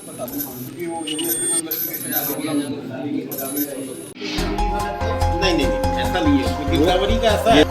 बता दूं क्योंकि वो नहीं नहीं नहीं, ऐसा नहीं है, गिरदावरी का ऐसा है।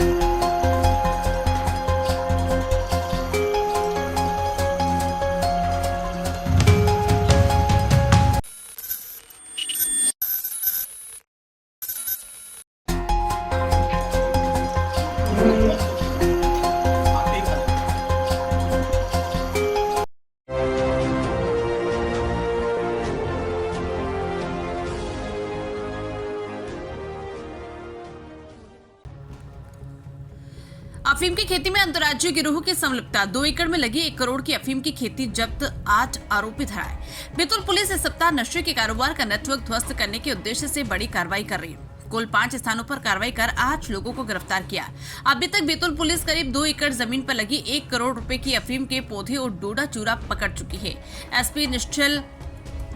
अफीम की खेती में अंतर्राज्यीय गिरोह की संलिप्तता। 2 एकड़ में लगी 1 करोड़ की अफीम की खेती जब्त, 8 आरोपी धराए। बैतूल पुलिस इस सप्ताह नशे के कारोबार का नेटवर्क ध्वस्त करने के उद्देश्य से बड़ी कार्रवाई कर रही है। कुल 5 स्थानों पर कार्रवाई कर 8 लोगों को गिरफ्तार किया। अभी तक बैतूल पुलिस करीब 2 एकड़ जमीन पर लगी 1 करोड़ रुपए की अफीम के पौधे और डोडा चूरा पकड़ चुकी है। एसपी निश्चल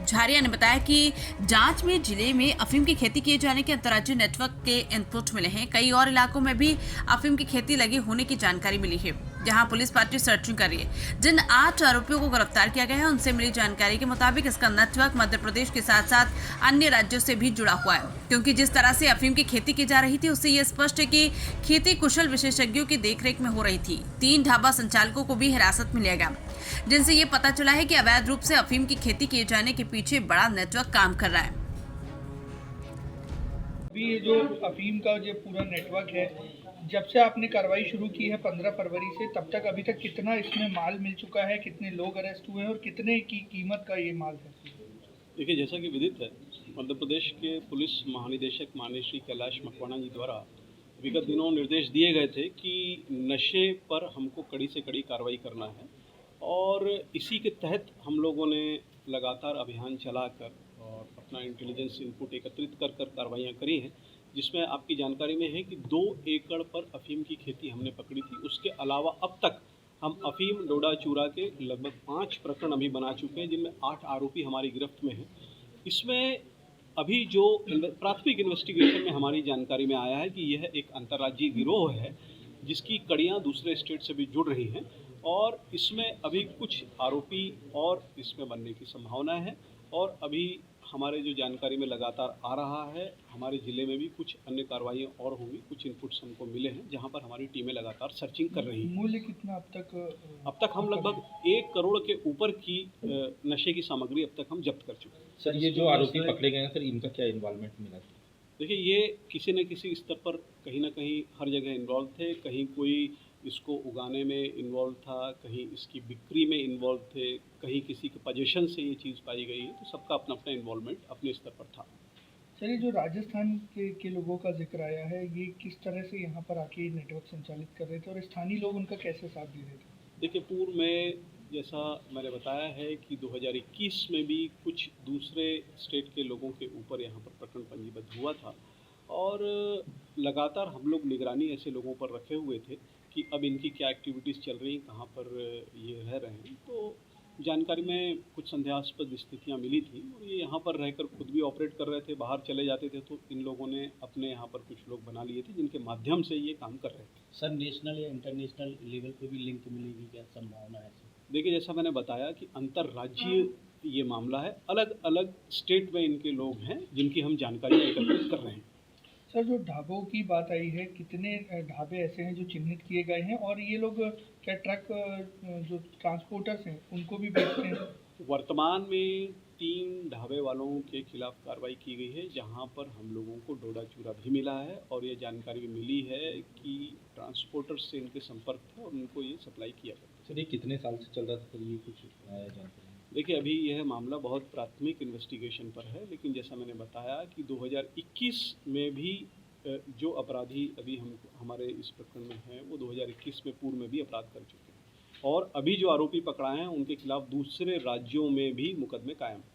झारिया ने बताया कि जांच में जिले में अफीम की खेती किए जाने के अंतर्राज्यीय नेटवर्क के इनपुट मिले हैं। कई और इलाकों में भी अफीम की खेती लगी होने की जानकारी मिली है, जहां पुलिस पार्टी सर्चिंग कर रही है। जिन 8 आरोपियों को गिरफ्तार किया गया है, उनसे मिली जानकारी के मुताबिक इसका नेटवर्क मध्य प्रदेश के साथ साथ अन्य राज्यों से भी जुड़ा हुआ है, क्योंकि जिस तरह से अफीम की खेती की जा रही थी उससे ये स्पष्ट है कि खेती कुशल विशेषज्ञों की देखरेख में हो रही थी। 3 ढाबा संचालकों को भी हिरासत में लिया गया, जिनसे ये पता चला है कि अवैध रूप से अफीम की खेती किए जाने के पीछे बड़ा नेटवर्क काम कर रहा है। अभी ये जो अफीम का जो पूरा नेटवर्क है, जब से आपने कार्रवाई शुरू की है 15 फरवरी से, तब तक अभी तक कितना इसमें माल मिल चुका है, कितने लोग अरेस्ट हुए हैं और कितने की कीमत का ये माल है? देखिए, जैसा कि विदित है, मध्य प्रदेश के पुलिस महानिदेशक माननीय श्री कैलाश मकवाना जी द्वारा विगत दिनों निर्देश दिए गए थे कि नशे पर हमको कड़ी से कड़ी कार्रवाई करना है, और इसी के तहत हम लोगों ने लगातार अभियान चलाकर और अपना इंटेलिजेंस इनपुट एकत्रित कर कार्रवाइयाँ करी हैं, जिसमें आपकी जानकारी में है कि 2 एकड़ पर अफीम की खेती हमने पकड़ी थी। उसके अलावा अब तक हम अफीम डोडा चूरा के लगभग 5 प्रकरण अभी बना चुके हैं, जिनमें 8 आरोपी हमारी गिरफ्त में हैं। इसमें अभी जो प्राथमिक इन्वेस्टिगेशन में हमारी जानकारी में आया है कि यह एक अंतर्राज्यीय गिरोह है, जिसकी कड़ियाँ दूसरे स्टेट से भी जुड़ रही हैं, और इसमें अभी कुछ आरोपी और इसमें बनने की संभावना है। और अभी हमारे जो जानकारी में लगातार आ रहा है, हमारे ज़िले में भी कुछ अन्य कार्रवाइयाँ और होंगी। कुछ इनपुट्स हमको मिले हैं, जहां पर हमारी टीमें लगातार सर्चिंग कर रही हैं। मूल्य कितना अब तक हम लगभग 1 करोड़ के ऊपर की नशे की सामग्री अब तक हम जब्त कर चुके हैं। सर, ये जो आरोपी पकड़े गए हैं, सर, इनका क्या इन्वॉल्वमेंट मिला? देखिए, ये किसी न किसी स्तर पर कहीं ना कहीं हर जगह इन्वॉल्व थे। कहीं कोई इसको उगाने में इन्वॉल्व था, कहीं इसकी बिक्री में इन्वॉल्व थे, कहीं किसी के पोजीशन से ये चीज़ पाई गई है। तो सबका अपना अपना इन्वॉल्वमेंट अपने स्तर पर था। सर, ये जो राजस्थान के लोगों का जिक्र आया है, ये किस तरह से यहाँ पर आके नेटवर्क संचालित कर रहे थे और स्थानीय लोग उनका कैसे साथ दे रहे थे? देखिए, पूर्व में जैसा मैंने बताया है कि 2021 में भी कुछ दूसरे स्टेट के लोगों के ऊपर यहाँ पर प्रकरण पंजीबद्ध हुआ था, और लगातार हम लोग निगरानी ऐसे लोगों पर रखे हुए थे कि अब इनकी क्या एक्टिविटीज़ चल रही, कहाँ पर ये रह रहे हैं। तो जानकारी में कुछ संदेहास्पद स्थितियाँ मिली थी, और ये यहाँ पर रहकर खुद भी ऑपरेट कर रहे थे, बाहर चले जाते थे, तो इन लोगों ने अपने यहाँ पर कुछ लोग बना लिए थे, जिनके माध्यम से ये काम कर रहे थे। सर, नेशनल या इंटरनेशनल लेवल पे भी लिंक मिलेगी, क्या संभावना है? देखिए, जैसा मैंने बताया कि अंतर्राज्यीय ये मामला है, अलग अलग स्टेट में इनके लोग हैं जिनकी हम जानकारी एकत्रित कर रहे हैं। सर, जो ढाबों की बात आई है, कितने ढाबे ऐसे हैं जो चिन्हित किए गए हैं, और ये लोग क्या ट्रक जो ट्रांसपोर्टर्स हैं उनको भी बेचते हैं? वर्तमान में 3 ढाबे वालों के खिलाफ कार्रवाई की गई है, जहां पर हम लोगों को डोडा चूरा भी मिला है, और ये जानकारी भी मिली है कि ट्रांसपोर्टर्स से इनके संपर्क था और उनको ये सप्लाई किया गया। सर, ये कितने साल से चल रहा था, सर, ये कुछ जानकारी? देखिए, अभी यह मामला बहुत प्राथमिक इन्वेस्टिगेशन पर है, लेकिन जैसा मैंने बताया कि 2021 में भी जो अपराधी अभी हमारे इस प्रकरण में हैं, वो 2021 में पूर्व में भी अपराध कर चुके हैं, और अभी जो आरोपी पकड़ाए हैं उनके खिलाफ दूसरे राज्यों में भी मुकदमे कायम हैं।